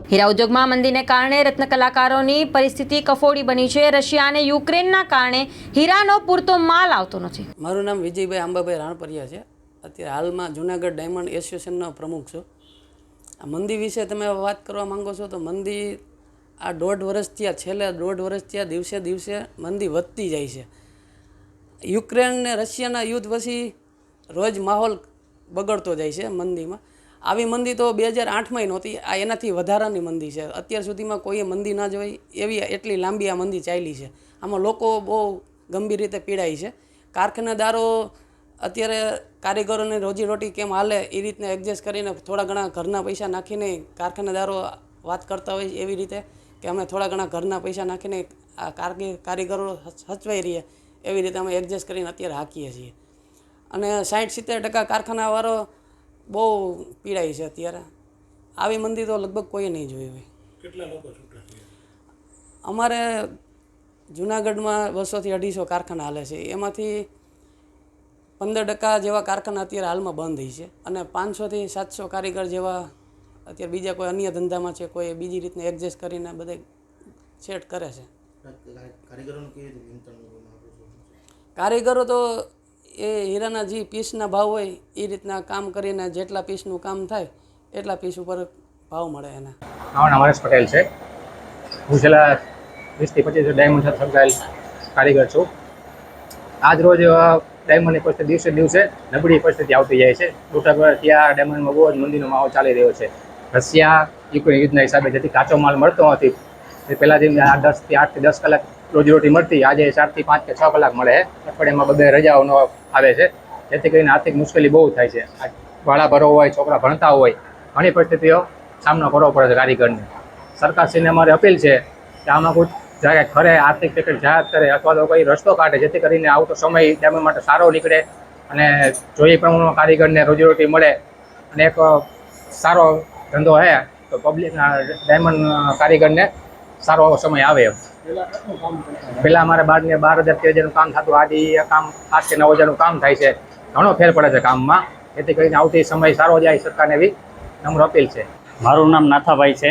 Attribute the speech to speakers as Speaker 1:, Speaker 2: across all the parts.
Speaker 1: હીરા ઉદ્યોગમાં મંદીને કારણે રત્ન કલાકારોની પરિસ્થિતિ કફોડી બની છે। રશિયા અને યુક્રેનના કારણે હીરાનો પૂરતો માલ આવતો નથી।
Speaker 2: મારું નામ વિજયભાઈ આંબાભાઈ રાણપરિયા છે। અત્યારે હાલમાં જૂનાગઢ ડાયમંડ એસોસિએશનનો પ્રમુખ છું। આ મંદી વિશે તમે વાત કરવા માંગો છો તો મંદી આ 1.5 વર્ષથી છેલ્લા 1.5 વર્ષથી દિવસે દિવસે મંદી વધતી જાય છે। યુક્રેન ને રશિયાના યુદ્ધ પછી રોજ માહોલ બગડતો જાય છે મંદીમાં। આવી મંદી તો 2008માં નહોતી, આ એનાથી વધારાની મંદી છે। અત્યાર સુધીમાં કોઈએ મંદી ના જોઈ એવી એટલી લાંબી આ મંદી ચાલી છે। આમાં લોકો બહુ ગંભીર રીતે પીડાય છે। કારખાનેદારો અત્યારે કારીગરોની રોજીરોટી કેમ હાલે એ રીતને એડજસ્ટ કરીને થોડા ઘણા ઘરના પૈસા નાખીને કારખાનેદારો વાત કરતા હોય એવી રીતે કે અમે થોડા ઘણા ઘરના પૈસા નાખીને આ કારીગરો સચવાઈ રહીએ એવી રીતે અમે એડજસ્ટ કરીને અત્યારે હાંકીએ છીએ। અને 60-70% કારખાનાવાળો બહુ પીડાય છે અત્યારે। આવી મંદી તો લગભગ કોઈએ નહીં જોઈ હોય।
Speaker 3: કેટલા લોકો છૂટા થયા?
Speaker 2: અમારે જૂનાગઢમાં 200 થી 250 કારખાના હાલે છે, એમાંથી 15% જેવા કારખાના અત્યારે હાલમાં બંધ છે અને 500 થી 700 કારીગર જેવા અત્યારે બીજા કોઈ અન્ય ધંધામાં છે, કોઈ બીજી રીતને એડજસ્ટ કરીને બધે સેટ કરે છે। કારીગરો તો એ હીરાના જે પીસના ભાવ હોય એ રીતના કામ કરીને જેટલા પીસનું કામ થાય એટલા પીસ ઉપર ભાવ મળે એને।
Speaker 4: મારું નામ હરેશ પટેલ છે। હું છેલ્લા 20 થી 25 ડાયમંડ સાથે સંકળાયેલ કારીગર છું। આજ રોજ ડાયમંડની પરિસ્થિતિ દિવસે દિવસે નબળી પરિસ્થિતિ આવતી જાય છે। મોટાભાગે ત્યાં ડાયમંડમાં બહુ જ મંદીનો માહોલ ચાલી રહ્યો છે। રશિયા યુક્રેન યુદ્ધના હિસાબે જેથી કાચો માલ મળતો નથી એ પહેલાં જેમ 8 થી 10 કલાક રોજીરોટી મળતી, આજે 4 થી 5 કે 6 કલાક મળે છે। અઠવાડિયામાં 2 રજાઓનો આવે છે, જેથી કરીને આર્થિક મુશ્કેલી બહુ થાય છે। ભાડા ભરવો હોય, છોકરા ભણતા હોય, ઘણી પરિસ્થિતિઓ સામનો કરવો પડે છે કારીગરને। સરકારશ્રીને અમારી અપીલ છે કે આમાં કોઈ જ્યારે ખરે આર્થિક પેકેજ જાહેર કરે અથવા તો કોઈ રસ્તો કાઢે જેથી કરીને આવતો સમય ડાયમંડ માટે સારો નીકળે અને જોઈએ પ્રમાણમાં કારીગરને રોજીરોટી મળે અને એક સારો ધંધો છે તો પબ્લિકના ડાયમંડ કારીગરને સારો સમય આવે એમ। પહેલાં અમારે 12,000-13,000નું કામ થતું, આજે એ કામ 8 કે 9,000નું કામ થાય છે। ઘણો ફેર પડે છે કામમાં, જેથી કરીને આવતી સમય સારો જાય સરકારને એવી નમ્ર અપીલ છે।
Speaker 5: મારું નામ નાથાભાઈ છે।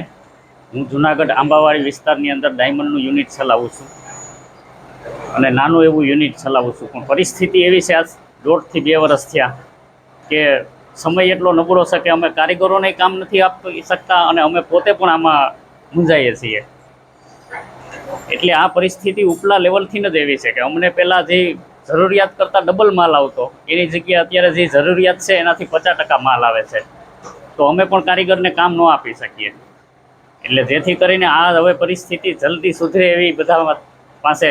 Speaker 5: હું જૂનાગઢ આંબાવાડી વિસ્તારની અંદર ડાયમંડનું યુનિટ ચલાવું છું અને નાનું એવું યુનિટ ચલાવું છું, પણ પરિસ્થિતિ એવી છે આજ 1.5 થી 2 વર્ષ થયા કે સમય એટલો નબળો છે કે અમે કારીગરોને કામ નથી આપી શકતા અને અમે પોતે પણ આમાં મૂંઝાઈએ છીએ। એટલે આ પરિસ્થિતિ ઉપલા લેવલથી જ એવી છે કે અમને પહેલાં જે જરૂરિયાત કરતાં ડબલ માલ આવતો એની જગ્યાએ અત્યારે જે જરૂરિયાત છે એનાથી 50% માલ આવે છે, તો અમે પણ કારીગરને કામ ન આપી શકીએ। એટલે જેથી કરીને આ હવે પરિસ્થિતિ જલ્દી સુધરે એવી બધા પાસે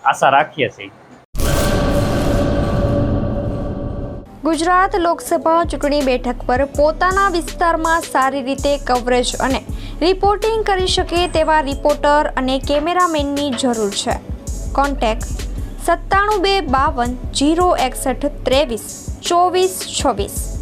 Speaker 5: આશા રાખીએ છીએ।
Speaker 6: ગુજરાત લોકસભા ચૂંટણી બેઠક પર પોતાના વિસ્તારમાં સારી રીતે કવરેજ અને રિપોર્ટિંગ કરી શકે તેવા રિપોર્ટર અને કેમેરામેનની જરૂર છે। કોન્ટેક્ટ 97 252 061 23 24 26।